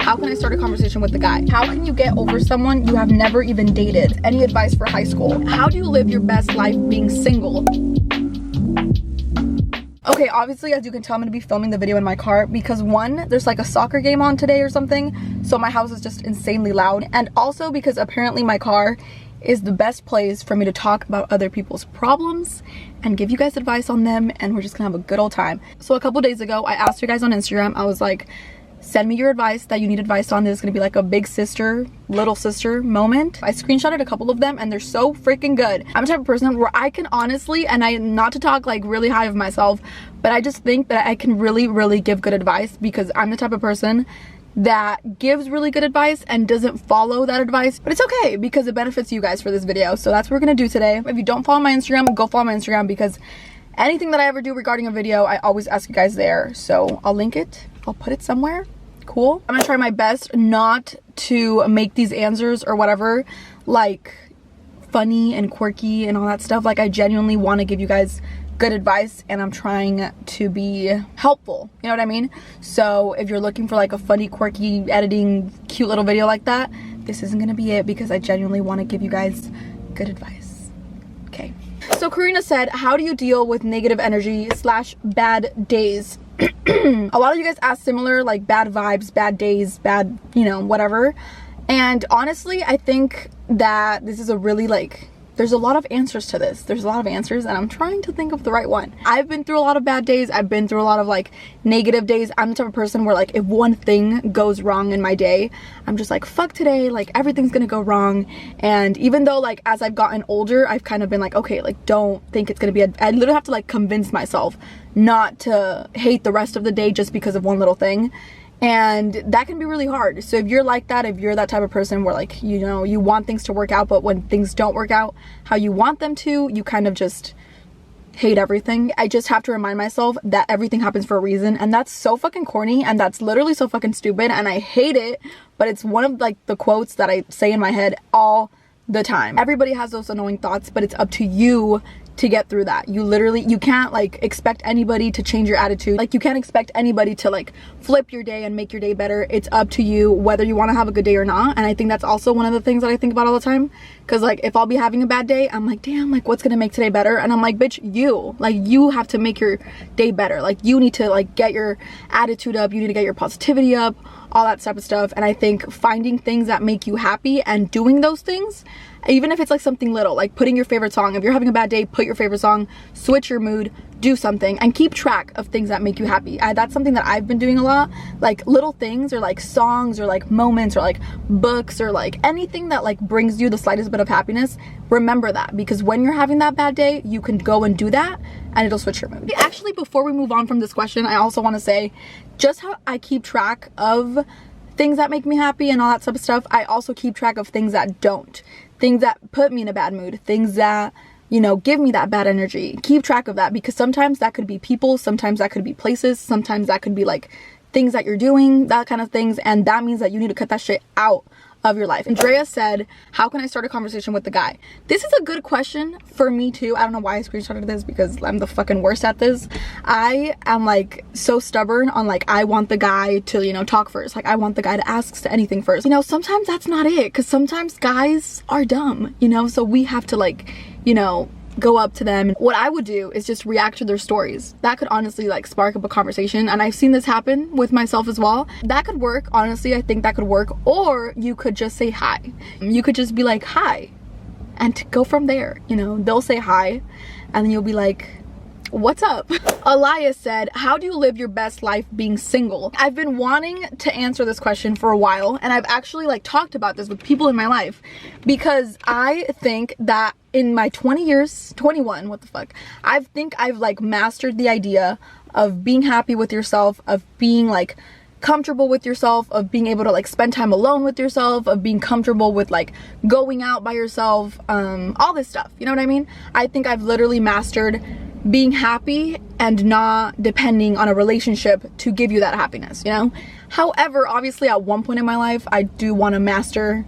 How can I start a conversation with the guy? How can you get over someone you have never even dated? Any advice for high school? How do you live your best life being single? Okay, obviously, as you can tell, I'm gonna be filming the video in my car because one, there's like a soccer game on today or something, so my house is just insanely loud, and also because apparently my car is the best place for me to talk about other people's problems and give you guys advice on them, and we're just gonna have a good old time. So a couple days ago, I asked you guys on Instagram, I was like, send me your advice that you need advice on. This is gonna be like a big sister, little sister moment. I screenshotted a couple of them and they're so freaking good. I'm the type of person where I can honestly, and I, not to talk like really high of myself, but I just think that I can really give good advice because I'm the type of person that gives really good advice and doesn't follow that advice, but it's okay because it benefits you guys for this video. So that's what we're gonna do today. If you don't follow my Instagram, go follow my Instagram because anything that I ever do regarding a video, I always ask you guys there. So I'll link it, I'll put it somewhere. Cool. I'm gonna try my best not to make these answers or whatever like funny and quirky and all that stuff. Like I genuinely want to give you guys good advice and I'm trying to be helpful, you know what I mean? So if you're looking for like a funny, quirky, editing, cute little video like that, this isn't gonna be it because I genuinely want to give you guys good advice. Okay. So Karina said, how do you deal with negative energy / bad days? A lot of you guys asked similar, like bad vibes, bad days, bad, you know, whatever. And honestly, I think that this is a really like, there's a lot of answers to this. There's a lot of answers and I'm trying to think of the right one. I've been through a lot of bad days. I've been through a lot of like negative days. I'm the type of person where like if one thing goes wrong in my day, I'm just like, fuck today, like everything's gonna go wrong. And even though like as I've gotten older, I've kind of been like, okay, like don't think it's gonna be I literally have to like convince myself not to hate the rest of the day just because of one little thing. And that can be really hard. So if you're like that, if you're that type of person where like, you know, you want things to work out, but when things don't work out how you want them to, you kind of just hate everything. I just have to remind myself that everything happens for a reason, and that's so fucking corny and that's literally so fucking stupid and I hate it, but it's one of like the quotes that I say in my head all the time. Everybody has those annoying thoughts, but it's up to you to get through that. You can't like expect anybody to change your attitude. Like you can't expect anybody to like flip your day and make your day better. It's up to you whether you want to have a good day or not. And I think that's also one of the things that I think about all the time, because like if I'll be having a bad day, I'm like, damn, like what's gonna make today better? And I'm like, bitch, you have to make your day better. Like you need to like get your attitude up, you need to get your positivity up, all that type of stuff. And I think finding things that make you happy and doing those things, even if it's like something little, like putting your favorite song, if you're having a bad day, put your favorite song, switch your mood, do something, and keep track of things that make you happy. That's something that I've been doing a lot, like little things or like songs or like moments or like books or like anything that like brings you the slightest bit of happiness. Remember that, because when you're having that bad day, you can go and do that and it'll switch your mood. Actually, before we move on from this question, I also want to say just how I keep track of things that make me happy and all that type of stuff. I also keep track of things that don't. Things that put me in a bad mood, things that, you know, give me that bad energy. Keep track of that, because sometimes that could be people, sometimes that could be places, sometimes that could be like things that you're doing, that kind of things, and that means that you need to cut that shit out of your life. Andrea said, how can I start a conversation with the guy? This is a good question for me too. I don't know why I screenshotted this because I'm the fucking worst at this. I am like so stubborn on like, I want the guy to, you know, talk first. Like I want the guy to ask to anything first. You know, sometimes that's not it, because sometimes guys are dumb, you know, so we have to like, you know, go up to them. What I would do is just react to their stories. That could honestly like spark up a conversation, and I've seen this happen with myself as well. That could work. Honestly, I think that could work. Or you could just say hi. You could just be like, hi, and go from there. You know, they'll say hi and then you'll be like, what's up? Elias said, how do you live your best life being single? I've been wanting to answer this question for a while, and I've actually like talked about this with people in my life, because I think that in my 21, what the fuck, I think I've like mastered the idea of being happy with yourself, of being like comfortable with yourself, of being able to like spend time alone with yourself, of being comfortable with like going out by yourself, all this stuff, you know what I mean? I think I've literally mastered being happy and not depending on a relationship to give you that happiness, you know? However, obviously at one point in my life, I do want to master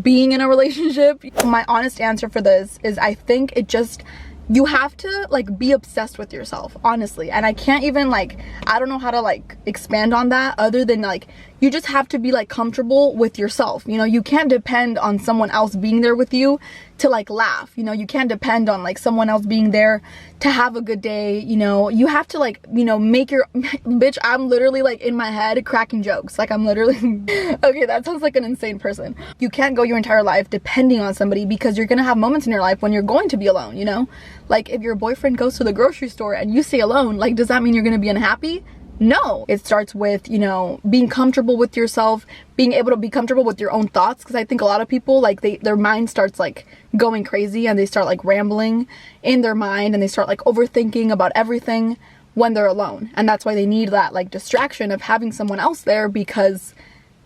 being in a relationship. My honest answer for this is I think it just you have to like be obsessed with yourself, honestly. And I can't even like, I don't know how to like expand on that other than like, you just have to be like comfortable with yourself. You know, you can't depend on someone else being there with you to like laugh. You know, you can't depend on like someone else being there to have a good day. You know, you have to like, you know, make your bitch, I'm literally like in my head cracking jokes. Like I'm literally okay, that sounds like an insane person. You can't go your entire life depending on somebody, because you're gonna have moments in your life when you're going to be alone, you know? Like if your boyfriend goes to the grocery store and you stay alone, like does that mean you're gonna be unhappy? No. It starts with, you know, being comfortable with yourself, being able to be comfortable with your own thoughts, because I think a lot of people like their mind starts like going crazy and they start like rambling in their mind and they start like overthinking about everything when they're alone. And that's why they need that like distraction of having someone else there, because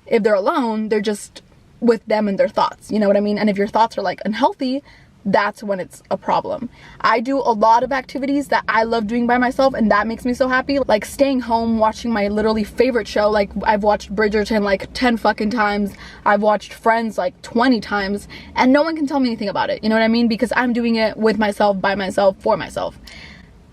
if they're alone, they're just with them and their thoughts, you know what I mean? And if your thoughts are like unhealthy, that's when it's a problem. I do a lot of activities that I love doing by myself, and that makes me so happy. Like staying home, watching my literally favorite show. Like I've watched Bridgerton like 10 fucking times. I've watched Friends like 20 times, and no one can tell me anything about it. You know what I mean? Because I'm doing it with myself, by myself, for myself.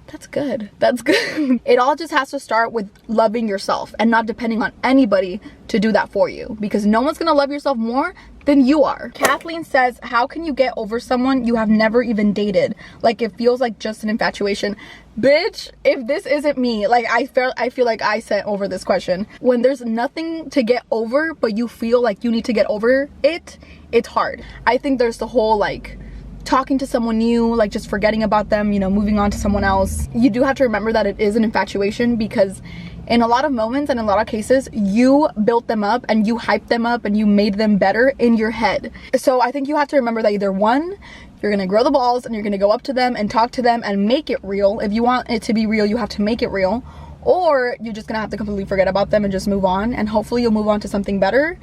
That's good. That's good. It all just has to start with loving yourself and not depending on anybody to do that for you, because no one's gonna love yourself more than you are. Kathleen says, how can you get over someone you have never even dated? Like it feels like just an infatuation. Bitch, if this isn't me, like I feel like I sent over this question. When there's nothing to get over but you feel like you need to get over it, it's hard. I think there's the whole like talking to someone new, like just forgetting about them, you know, moving on to someone else. You do have to remember that it is an infatuation, because in a lot of moments and in a lot of cases, you built them up and you hyped them up and you made them better in your head. So I think you have to remember that either one, you're gonna grow the balls and you're gonna go up to them and talk to them and make it real. If you want it to be real, you have to make it real. Or you're just gonna have to completely forget about them and just move on, and hopefully you'll move on to something better.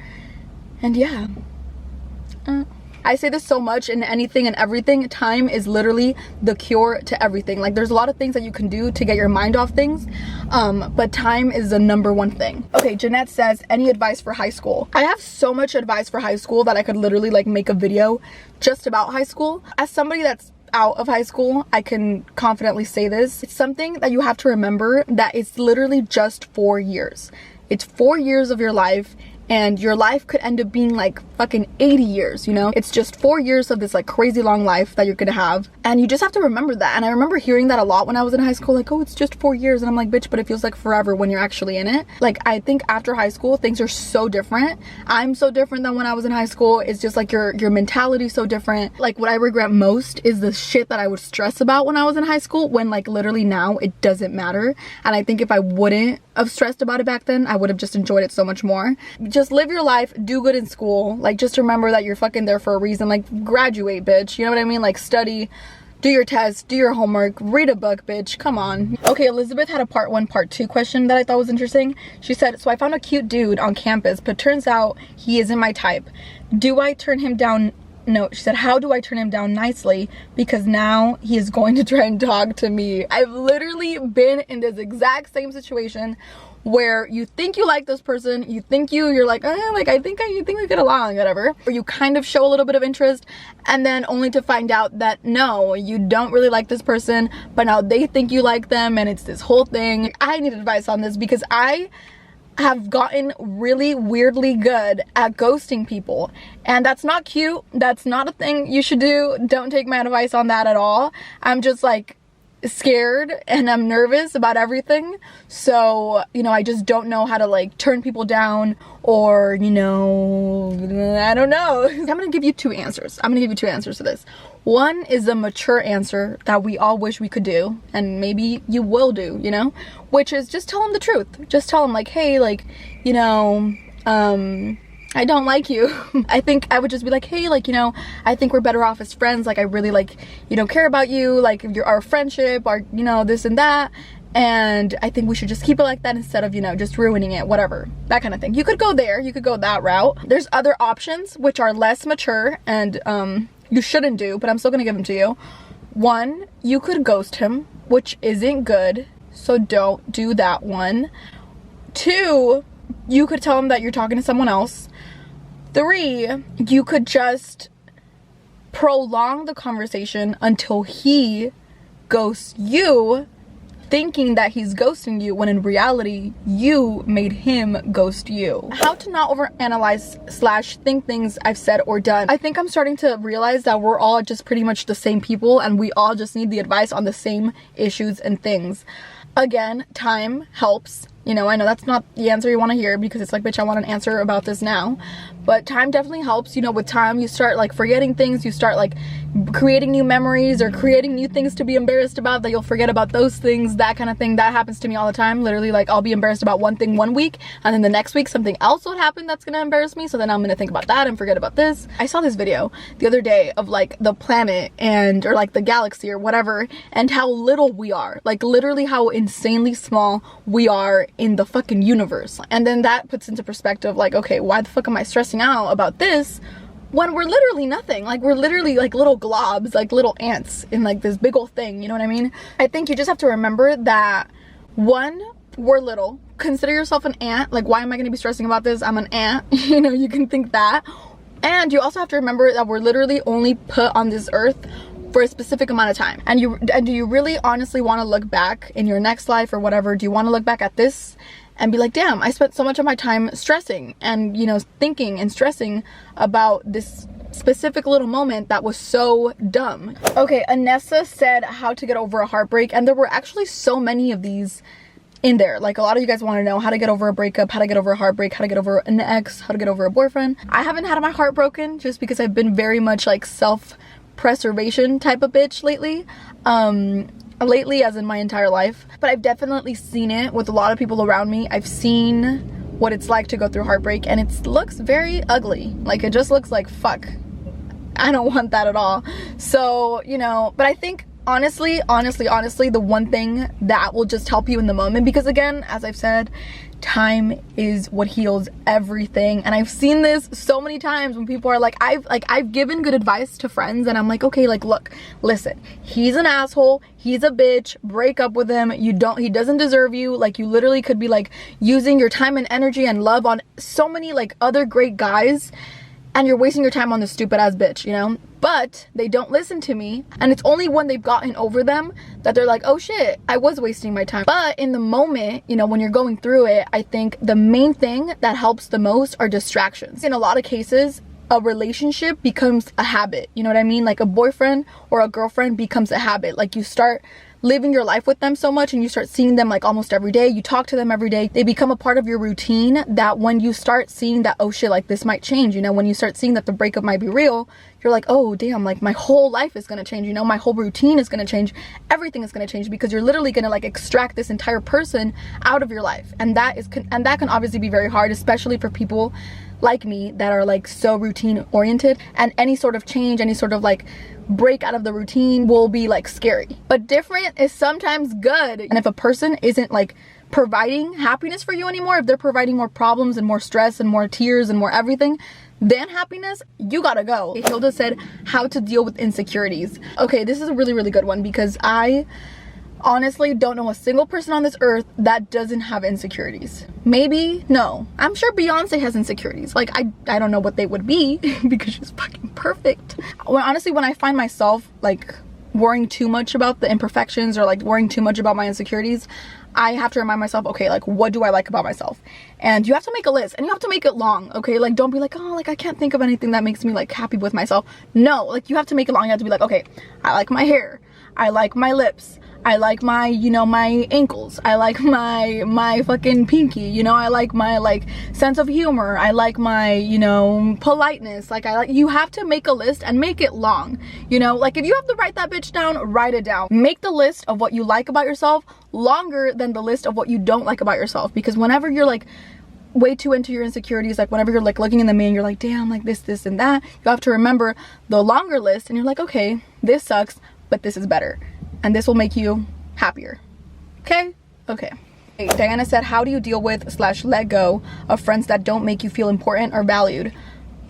And yeah. I say this so much in anything and everything. Time is literally the cure to everything. Like there's a lot of things that you can do to get your mind off things, but time is the #1 thing. Okay, Jeanette says, any advice for high school? I have so much advice for high school that I could literally like make a video just about high school. As somebody that's out of high school, I can confidently say this. It's something that you have to remember, that it's literally just 4 years. It's 4 years of your life, and your life could end up being like fucking 80 years, you know? It's just 4 years of this like crazy long life that you're gonna have, and you just have to remember that. And I remember hearing that a lot when I was in high school, like, oh, it's just 4 years, and I'm like, bitch, but it feels like forever when you're actually in it. Like I think after high school things are so different. I'm so different than when I was in high school. It's just like your mentality so different. Like what I regret most is the shit that I would stress about when I was in high school, when like literally now it doesn't matter. And I think if I wouldn't have stressed about it back then, I would have just enjoyed it so much more. Just live your life, do good in school, like just remember that you're fucking there for a reason. Like graduate, bitch, you know what I mean? Like study, do your tests, do your homework, read a book, bitch, come on. Okay, Elizabeth had a part 1 part 2 question that I thought was interesting. She said, so I found a cute dude on campus, but turns out he isn't my type. Do I turn him down? No, she said, how do I turn him down nicely, because now he is going to try and talk to me? I've literally been in this exact same situation where you think you like this person, you think you're like, like I think we get along, whatever, or you kind of show a little bit of interest, and then only to find out that no, you don't really like this person, but now they think you like them, and it's this whole thing. I need advice on this, because I have gotten really weirdly good at ghosting people, and that's not cute. That's not a thing you should do. Don't take my advice on that at all. I'm just like scared and I'm nervous about everything, so you know, I just don't know how to like turn people down, or you know, I don't know. I'm gonna give you 2 answers. I'm gonna give you 2 answers to this. One is a mature answer that we all wish we could do, and maybe you will do, you know, which is just tell them the truth. Just tell them like, hey, like, you know, I don't like you. I think I would just be like, hey, like, you know, I think we're better off as friends. Like, I really like, you know, care about you. Like, our friendship, our, you know, this and that. And I think we should just keep it like that instead of, you know, just ruining it, whatever. That kind of thing. You could go there. You could go that route. There's other options which are less mature and you shouldn't do, but I'm still gonna give them to you. 1, you could ghost him, which isn't good. So don't do that one. 2, you could tell him that you're talking to someone else. 3, you could just prolong the conversation until he ghosts you, thinking that he's ghosting you when in reality you made him ghost you. How to not overanalyze / think things I've said or done. I think I'm starting to realize that we're all just pretty much the same people and we all just need the advice on the same issues and things. Again, time helps. You know, I know that's not the answer you want to hear because it's like, bitch, I want an answer about this now. But time definitely helps. You know, with time you start like forgetting things, you start like creating new memories or creating new things to be embarrassed about that you'll forget about those things, that kind of thing. That happens to me all the time. Literally, like, I'll be embarrassed about one thing one week and then the next week something else would happen that's gonna embarrass me, so then I'm gonna think about that and forget about this. I saw this video the other day of like the planet and or like the galaxy or whatever, and how little we are, like literally how insanely small we are in the fucking universe. And then that puts into perspective like, okay, why the fuck am I stressing out about this when we're literally nothing? Like, we're literally like little globs, like little ants in like this big old thing, you know what I mean? I think you just have to remember that, one, we're little. Consider yourself an ant. Like, why am I going to be stressing about this? I'm an ant. You know, you can think that. And you also have to remember that we're literally only put on this earth for a specific amount of time. And do you really honestly want to look back in your next life or whatever? Do you want to look back at this and be like, damn, I spent so much of my time stressing and, you know, thinking and stressing about this specific little moment that was so dumb. Okay, Anessa said how to get over a heartbreak, and there were actually so many of these in there. Like, a lot of you guys want to know how to get over a breakup, how to get over a heartbreak, how to get over an ex, how to get over a boyfriend. I haven't had my heart broken just because I've been very much like self-preservation type of bitch lately. Lately as in my entire life, but I've definitely seen it with a lot of people around me. I've seen what it's like to go through heartbreak, and it looks very ugly. Like, it just looks like, fuck, I don't want that at all. So, you know, but I think honestly, the one thing that will just help you in the moment, because again, as I've said, time is what heals everything. And I've seen this so many times when people are like, I've given good advice to friends and I'm like, okay, like, look, listen, he's an asshole, he's a bitch, break up with him, he doesn't deserve you. Like, you literally could be like using your time and energy and love on so many like other great guys, and you're wasting your time on this stupid ass bitch, you know? But they don't listen to me, and it's only when they've gotten over them that they're like, oh shit, I was wasting my time. But in the moment, you know, when you're going through it, I think the main thing that helps the most are distractions. In a lot of cases, a relationship becomes a habit, you know what I mean? Like, a boyfriend or a girlfriend becomes a habit. Like, you start living your life with them so much and you start seeing them like almost every day, you talk to them every day, they become a part of your routine, that when you start seeing that, oh shit, like this might change, you know, when you start seeing that the breakup might be real, you're like, oh damn, like my whole life is gonna change, you know, my whole routine is gonna change, everything is gonna change, because you're literally gonna like extract this entire person out of your life. And that can obviously be very hard, especially for people like me that are like so routine oriented, and any sort of change, any sort of like break out of the routine will be like scary. But different is sometimes good. And if a person isn't like providing happiness for you anymore, if they're providing more problems and more stress and more tears and more everything than happiness, you gotta go. Hilda said how to deal with insecurities. Okay, this is a really good one, because I honestly don't know a single person on this earth that doesn't have insecurities. Maybe, no. I'm sure Beyonce has insecurities. Like, I don't know what they would be because she's fucking perfect. Honestly, when I find myself like worrying too much about the imperfections or like worrying too much about my insecurities, I have to remind myself, okay, like, what do I like about myself? And you have to make a list, and you have to make it long, okay? Like, don't be like, oh, like, I can't think of anything that makes me like happy with myself. No, like, you have to make it long. You have to be like, okay, I like my hair, I like my lips, I like my, you know, my ankles, I like my fucking pinky, you know, I like my like sense of humor, I like my, you know, politeness. Like, you have to make a list and make it long, you know? Like, if you have to write that bitch down, write it down. Make the list of what you like about yourself longer than the list of what you don't like about yourself, because whenever you're like way too into your insecurities, like whenever you're like looking in the mirror, you're like, damn, like this and that, you have to remember the longer list, and you're like, okay, this sucks, but this is better, and this will make you happier. Okay. Diana said, how do you deal with / let go of friends that don't make you feel important or valued?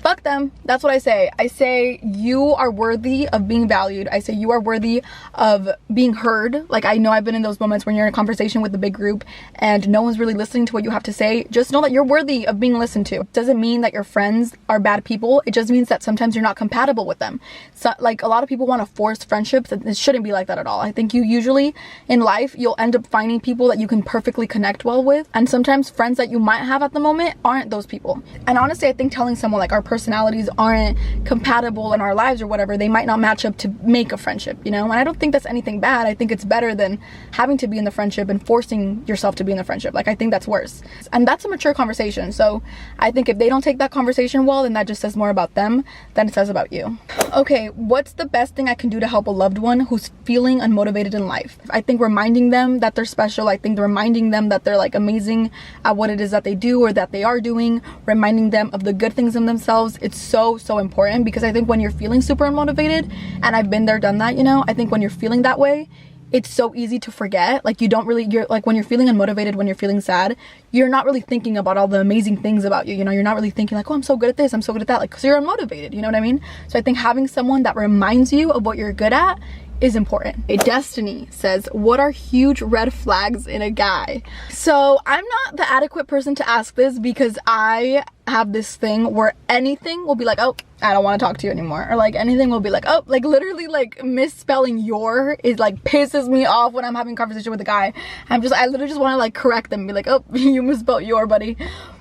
fuck them. That's what I say. I say you are worthy of being valued. I say you are worthy of being heard. Like, I know I've been in those moments when you're in a conversation with a big group and no one's really listening to what you have to say. Just know that you're worthy of being listened to. It doesn't mean that your friends are bad people. It just means that sometimes you're not compatible with them. So, like, a lot of people want to force friendships, and it shouldn't be like that at all. I think you usually in life, you'll end up finding people that you can perfectly connect well with, and sometimes friends that you might have at the moment aren't those people. And honestly, I think telling someone like our personalities aren't compatible in our lives or whatever, they might not match up to make a friendship, you know? And I don't think that's anything bad. I think it's better than having to be in the friendship and forcing yourself to be in the friendship. Like, I think that's worse. And that's a mature conversation. So I think if they don't take that conversation well, then that just says more about them than it says about you. Okay, what's the best thing I can do to help a loved one who's feeling unmotivated in life? I think reminding them that they're special. I think reminding them that they're like amazing at what it is that they do or that they are doing, reminding them of the good things in themselves. It's so important, because I think when you're feeling super unmotivated, and I've been there, done that, you know, I think when you're feeling that way, it's so easy to forget. Like, you're like, when you're feeling unmotivated, when you're feeling sad, you're not really thinking about all the amazing things about you, you know? You're not really thinking like, oh, I'm so good at this, I'm so good at that, like, because you're unmotivated, you know what I mean? So I think having someone that reminds you of what you're good at is important. A Destiny says, what are huge red flags in a guy? So I'm not the adequate person to ask this, because I have this thing where anything will be like, oh, I don't want to talk to you anymore, or like anything will be like, oh, like literally like misspelling your is like pisses me off when I'm having a conversation with a guy. I literally just want to like correct them and be like, oh, you misspelled your, buddy.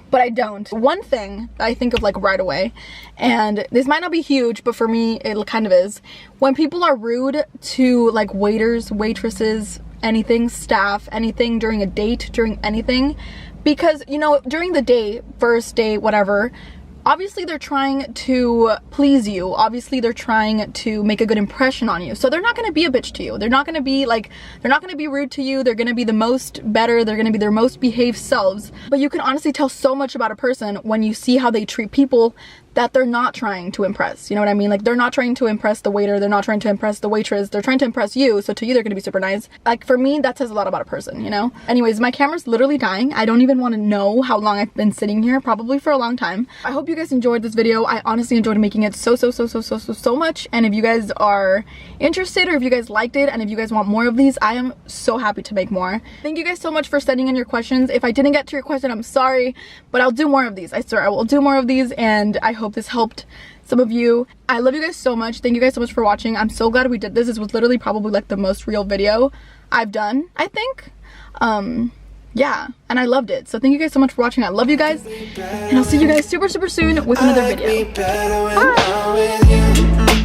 But I don't. One thing that I think of like right away, and this might not be huge, but for me it kind of is, when people are rude to like waiters, waitresses, anything, staff, anything, during a date, during anything. Because, you know, during the day, first date, whatever, obviously they're trying to please you. Obviously they're trying to make a good impression on you. So they're not going to be a bitch to you. They're not going to be like, they're not going to be rude to you. They're going to be the most better. They're going to be their most behaved selves. But you can honestly tell so much about a person when you see how they treat people that they're not trying to impress. You know what I mean? Like, they're not trying to impress the waiter, they're not trying to impress the waitress, they're trying to impress you. So to you, they're gonna be super nice. Like, for me, that says a lot about a person, you know? Anyways, my camera's literally dying. I don't even want to know how long I've been sitting here, probably for a long time. I hope you guys enjoyed this video. I honestly enjoyed making it so much. And if you guys are interested, or if you guys liked it, and if you guys want more of these, I am so happy to make more. Thank you guys so much for sending in your questions. If I didn't get to your question, I'm sorry, but I'll do more of these. I swear I will do more of these, and I hope this helped some of you. I love you guys so much. Thank you guys so much for watching. I'm so glad we did this. This was literally probably like the most real video I've done, I think. Yeah, and I loved it. So thank you guys so much for watching. I love you guys, and I'll see you guys super soon with another video. Bye.